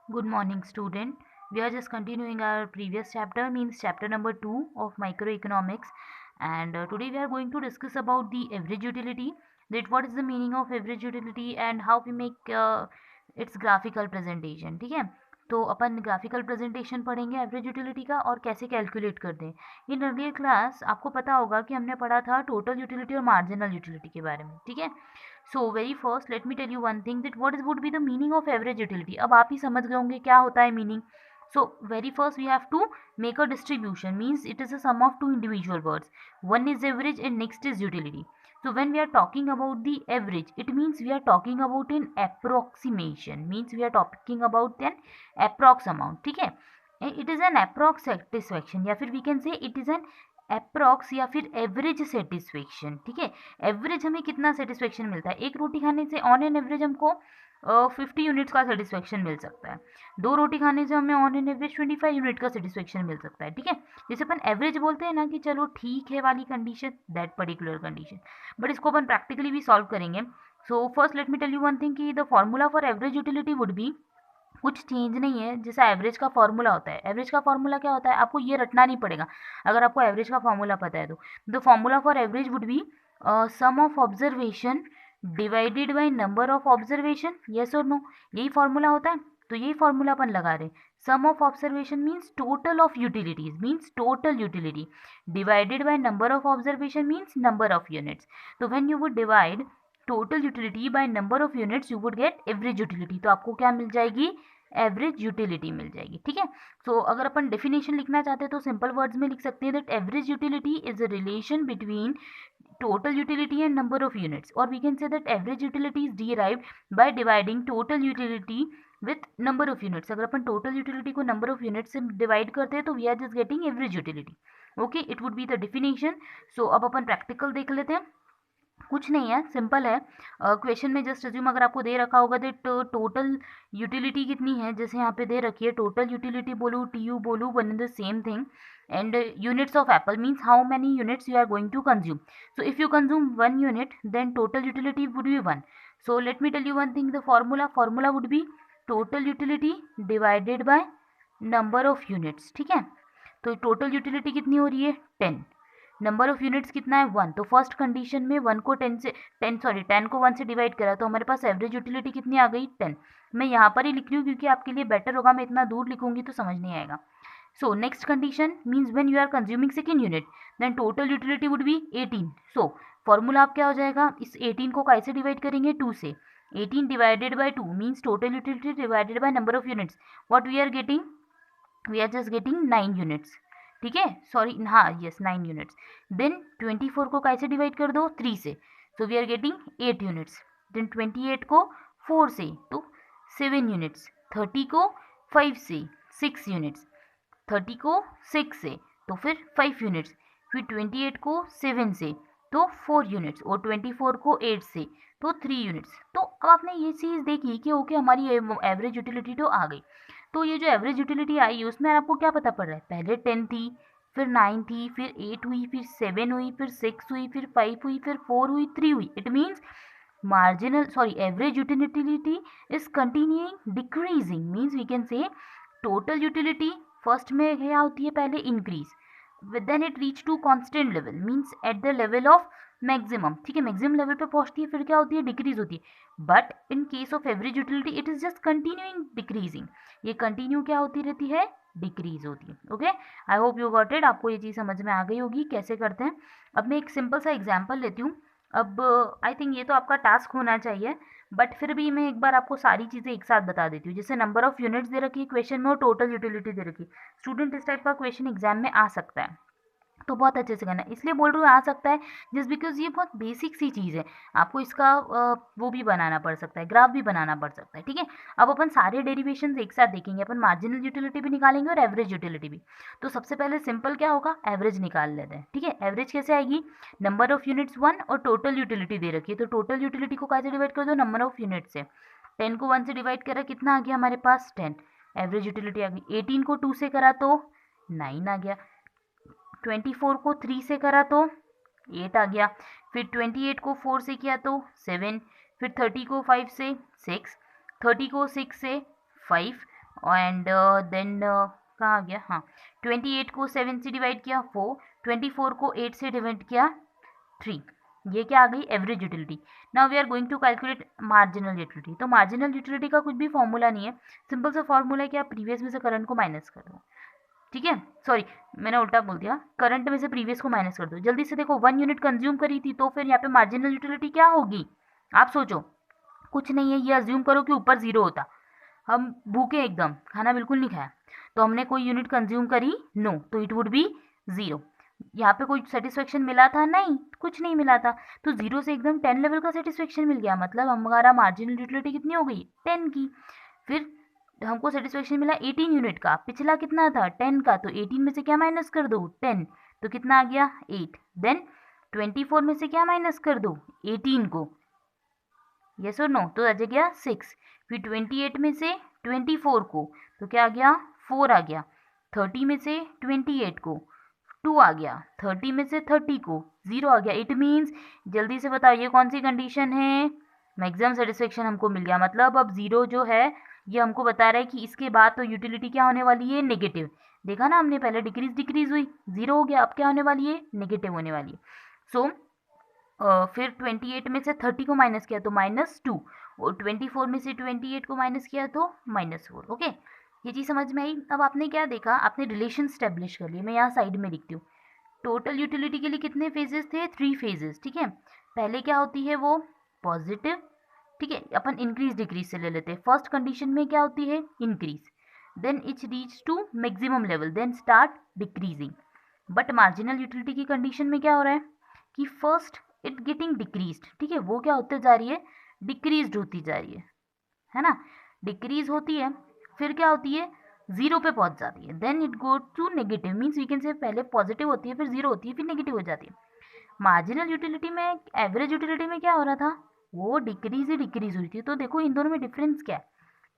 Good morning, student. We are just continuing our previous chapter, means chapter number 2 of microeconomics. And today we are going to discuss about the average utility, that what is the meaning of average utility and how we make its graphical presentation. ठीक है, तो अपन graphical presentation पढ़ेंगे average utility का और कैसे calculate करते हैं। In earlier class आपको पता होगा कि हमने पढ़ा था टोटल यूटिलिटी और मार्जिनल यूटिलिटी के बारे में। ठीक है, so very first let me tell you one thing that what is would be the meaning of average utility. अब आप ही समझ गए होंगे क्या होता है meaning. So very first we have to make a distribution, means it is a sum of two individual words. One is average and next is utility. So when we are talking about the average, it means we are talking about an approximation, means we are talking about an approx amount. ठीक है, it is an approx satisfaction या फिर we can say it is an approx या फिर average satisfaction. ठीक है, average हमें कितना सेटिस्फेक्शन मिलता है, एक रोटी खाने से ऑन एन एवरेज हमको 50 यूनिट्स का सेटिस्फेक्शन मिल सकता है, दो रोटी खाने से हमें ऑन एन एवरेज 25 यूनिट का सेटिस्फेक्शन मिल सकता है। ठीक है, जैसे अपन एवरेज बोलते हैं ना कि चलो ठीक है वाली condition, that particular condition, but इसको अपन प्रैक्टिकली भी सॉल्व करेंगे। So first let me tell you one thing कि the formula for average utility would be, कुछ चेंज नहीं है, जैसा एवरेज का फॉर्मूला होता है। एवरेज का फॉर्मूला क्या होता है, आपको ये रटना नहीं पड़ेगा अगर आपको एवरेज का फॉर्मूला पता है तो। The formula for average would be sum of observation divided by number of observation, yes और नो, यही फॉर्मूला होता है। तो यही फॉर्मूला अपन लगा रहे हैं। Sum of observation means total of utilities, means total utility, divided by number of observation means number of units. तो when you would divide total utility by number of units you would get average utility. तो आपको क्या मिल जाएगी, average utility मिल जाएगी। ठीक है, सो अगर अपन definition लिखना चाहते हैं तो सिंपल वर्ड्स में लिख सकते हैं that average utility is a relation between total utility and number of units, or we can say that average utility is derived by dividing total utility with number of units। अगर अपन total utility को number of units से divide करते हैं तो we are just getting average utility। okay, it would be the definition। so अब अपन practical देख लेते हैं। कुछ नहीं है, सिंपल है। क्वेश्चन में जस्ट अज्यूम अगर आपको दे रखा होगा दैट टोटल यूटिलिटी कितनी है, जैसे यहाँ पे दे रखी है टोटल यूटिलिटी बोलूँ टीयू बोलूँ one in the same thing, and units of apple means how many units you are going to consume. So if you consume one unit then total utility would be one. So let me tell you one thing, the formula would be total utility divided by number of units. ठीक है, तो total utility कितनी हो रही है 10, number of units कितना है 1। तो फर्स्ट कंडीशन में 1 को 10 को 1 से डिवाइड करा तो हमारे पास एवरेज यूटिलिटी कितनी आ गई 10। मैं यहाँ पर ही लिख रही हूँ क्योंकि आपके लिए बेटर होगा, मैं इतना दूर लिखूंगी तो समझ नहीं आएगा। So next condition means when you are consuming second unit then total utility would be 18। So formula आप क्या हो जाएगा, इस 18 को कैसे डिवाइड करेंगे 2 से, 18 divided by 2 means total utility divided by number of units, what we are getting, we are just getting 9 units. ठीक है, सॉरी हाँ यस 9 यूनिट्स। देन 24 को कैसे डिवाइड कर दो 3 से, so we are getting 8 units. Then 28 को 4 से तो 7 यूनिट्स, 30 को 5 से 6 यूनिट्स, 30 को 6 से तो फिर 5 यूनिट्स, फिर 28 को 7 से तो 4 यूनिट्स, और 24 को 8 से तो 3 यूनिट्स। तो अब आपने ये चीज़ देखी कि ओके हमारी एवरेज यूटिलिटी तो आ गई। तो ये जो एवरेज यूटिलिटी आई उसमें आपको क्या पता पड़ रहा है, पहले 10 थी, फिर 9 थी, फिर 8 हुई, फिर 7 हुई, फिर 6 हुई, फिर 5 हुई, फिर 4 हुई, 3 हुई। It means average utility is continuing decreasing, means we can say total utility first में क्या होती है, पहले increase, then it reach to constant level means at the level of maximum. ठीक है, मैक्सिमम लेवल पे पहुंचती है, फिर क्या होती है डिक्रीज होती है। But in case of average utility it is just continuing decreasing, ये कंटिन्यू क्या होती रहती है, डिक्रीज होती है। Okay, I hope you got it, आपको ये चीज़ समझ में आ गई होगी कैसे करते हैं। अब मैं एक सिंपल सा एग्जाम्पल लेती हूँ। अब आई थिंक ये तो आपका टास्क होना चाहिए, बट फिर भी मैं एक बार आपको सारी चीज़ें एक साथ बता देती हूँ। जैसे नंबर ऑफ यूनिट्स दे रखी है क्वेश्चन में और टोटल यूटिलिटी दे रखी है, स्टूडेंट इस टाइप का क्वेश्चन एग्जाम में आ सकता है, तो बहुत अच्छे से करना है। इसलिए बोल रही हूँ आ सकता है जस्ट बिकॉज ये बहुत बेसिक सी चीज़ है, आपको इसका वो भी बनाना पड़ सकता है, ग्राफ भी बनाना पड़ सकता है। ठीक है, अब अपन सारे डेरिवेशन एक साथ देखेंगे, अपन मार्जिनल यूटिलिटी भी निकालेंगे और एवरेज यूटिलिटी भी। तो सबसे पहले सिंपल क्या होगा, एवरेज निकाल लेते हैं। ठीक है, एवरेज कैसे आएगी, नंबर ऑफ यूनिट्स 1 और टोटल यूटिलिटी दे रखी है, तो टोटल यूटिलिटी को कैसे डिवाइड कर दो, नंबर ऑफ यूनिट से। 10 को 1 से डिवाइड करा कितना आ गया हमारे पास 10, एवरेज यूटिलिटी आ गई। 18 को 2 से करा तो 9 आ गया, 24 को 3 से करा तो 8 आ गया, फिर 28 को 4 से किया तो 7, फिर 30 को 5 से 6, 30 को 6 से 5, एंड देन कहाँ गया, हाँ 28 को 7 से डिवाइड किया 4, 24 को 8 से डिवाइड किया 3, ये क्या आ गई average utility. Now we are going to calculate marginal utility. तो मार्जिनल यूटिलिटी का कुछ भी फॉर्मूला नहीं है, सिंपल सा फॉर्मूला है कि आप प्रीवियस में से करंट को माइनस कर दो, ठीक है, सॉरी मैंने उल्टा बोल दिया, करंट में से प्रीवियस को माइनस कर दो। जल्दी से देखो 1 यूनिट कंज्यूम करी थी तो फिर यहाँ पे मार्जिनल यूटिलिटी क्या होगी, आप सोचो। कुछ नहीं है, ये अज्यूम करो कि ऊपर जीरो होता, हम भूखे एकदम, खाना बिल्कुल नहीं खाया, तो हमने कोई यूनिट कंज्यूम करी नो, तो इट वुड बी जीरो। यहाँ पे कोई सेटिस्फेक्शन मिला था नहीं, कुछ नहीं मिला था, तो जीरो से एकदम 10 लेवल का सेटिस्फेक्शन मिल गया, मतलब हमारा मार्जिनल यूटिलिटी कितनी हो गई 10 की। फिर हमको सेटिस्फेक्शन मिला 18 यूनिट का, पिछला कितना था 10 का, तो 18 में से क्या माइनस कर दो 10, तो कितना आ गया 8। देन 24 में से क्या माइनस कर दो 18 को, यस और नो, तो आ गया 6। फिर 28 में से 24 को, तो क्या आ गया 4 आ गया। 30 में से 28 को 2 आ गया, 30 में से 30 को 0 आ गया। इट मीन्स, जल्दी से बताओ ये कौन सी कंडीशन है, मैक्सिमम सेटिस्फेक्शन हमको मिल गया, मतलब अब 0 जो है ये हमको बता रहा है कि इसके बाद तो यूटिलिटी क्या होने वाली है नेगेटिव। देखा ना हमने, पहले डिक्रीज डिक्रीज हुई 0 हो गया, अब क्या होने वाली है नेगेटिव होने वाली है। सो फिर 28 में से 30 को माइनस किया तो -2, और 24 में से 28 को माइनस किया तो -4। ओके, ये चीज़ समझ में आई। अब आपने क्या देखा, आपने रिलेशन स्टेब्लिश कर लिए, मैं यहाँ साइड में लिखती हूँ। टोटल यूटिलिटी के लिए कितने फेजेस थे, 3 फेजेस, ठीक है। पहले क्या होती है वो पॉजिटिव, ठीक है, अपन इंक्रीज डिक्रीज से ले लेते हैं। फर्स्ट कंडीशन में क्या होती है increase, then it's reach to maximum level, then start decreasing. But marginal utility की कंडीशन में क्या हो रहा है कि फर्स्ट इट गेटिंग डिक्रीज्ड, ठीक है, वो क्या होते जा रही है डिक्रीज्ड होती जा रही है ना, डिक्रीज होती है, फिर क्या होती है जीरो पे पहुंच जाती है, then it go to negative, means we can say पहले पॉजिटिव होती है फिर जीरो होती है फिर नेगेटिव हो जाती है। मार्जिनल यूटिलिटी में, एवरेज यूटिलिटी में क्या हो रहा था, वो डिक्रीज ही डिक्रीज हुई थी। तो देखो इन दोनों में डिफरेंस क्या है,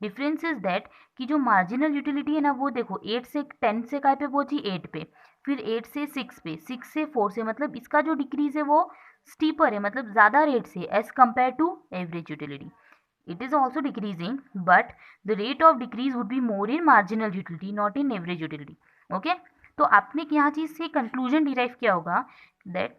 डिफरेंस इज दैट कि जो मार्जिनल यूटिलिटी है ना वो देखो 8 से 10 से काय पे पहुंची 8 पे, फिर 8 से 6 पे, 6 से 4 से, मतलब इसका जो डिक्रीज है वो स्टीपर है, मतलब ज़्यादा रेट से as compare to average utility. It is also decreasing, but the rate of decrease would be more in marginal utility, not in average utility. Okay? तो आपने यहाँ चीज़ से कंक्लूजन डिराइव किया होगा दैट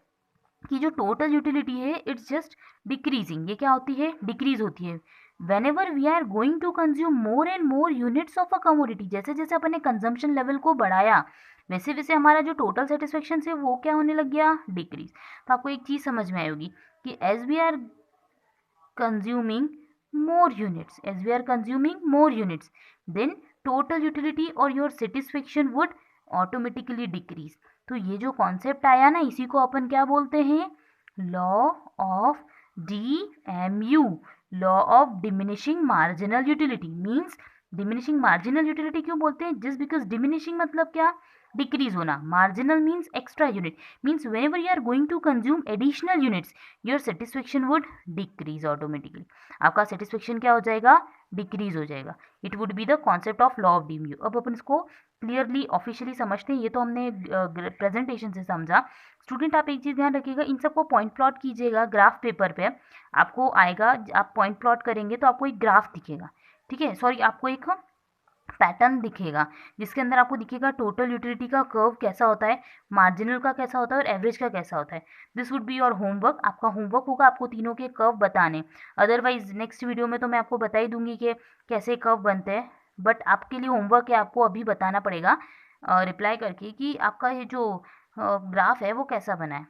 कि जो टोटल यूटिलिटी है इट्स जस्ट डिक्रीजिंग, ये क्या होती है डिक्रीज होती है। Whenever we are going to consume more and more units of a commodity, जैसे जैसे अपन ने कंजम्पशन लेवल को बढ़ाया वैसे वैसे हमारा जो टोटल सेटिस्फेक्शन है वो क्या होने लग गया डिक्रीज। तो आपको एक चीज़ समझ में आई होगी कि as we are consuming more units, as we are consuming more units, then total utility और your satisfaction would automatically decrease। तो ये जो कॉन्सेप्ट आया ना इसी को अपन क्या बोलते हैं law of DMU, law of diminishing marginal utility. Means diminishing marginal utility क्यों बोलते हैं, जस्ट बिकॉज डिमिनिशिंग मतलब क्या डिक्रीज होना, marginal means extra unit, means whenever you are going to consume additional units your satisfaction would decrease automatically, आपका satisfaction क्या हो जाएगा डिक्रीज हो जाएगा। It would be the concept of law of DMU। अब अपन इसको clearly officially समझते हैं, ये तो हमने प्रेजेंटेशन से समझा। स्टूडेंट आप एक चीज़ ध्यान रखिएगा, इन सबको पॉइंट प्लॉट कीजिएगा ग्राफ पेपर पे, आपको आएगा, आप पॉइंट प्लॉट करेंगे तो आपको एक ग्राफ दिखेगा, ठीक है, सॉरी आपको एक पैटर्न दिखेगा जिसके अंदर आपको दिखेगा टोटल यूटिलिटी का कर्व कैसा होता है, मार्जिनल का कैसा होता है और एवरेज का कैसा होता है। This would be your homework, आपका होमवर्क होगा आपको तीनों के कर्व बताने। अदरवाइज नेक्स्ट वीडियो में तो मैं आपको बता ही दूंगी कि कैसे कर्व बनते हैं, बट आपके लिए होमवर्क है, आपको अभी बताना पड़ेगा रिप्लाई करके कि आपका ये जो ग्राफ है वो कैसा बना है।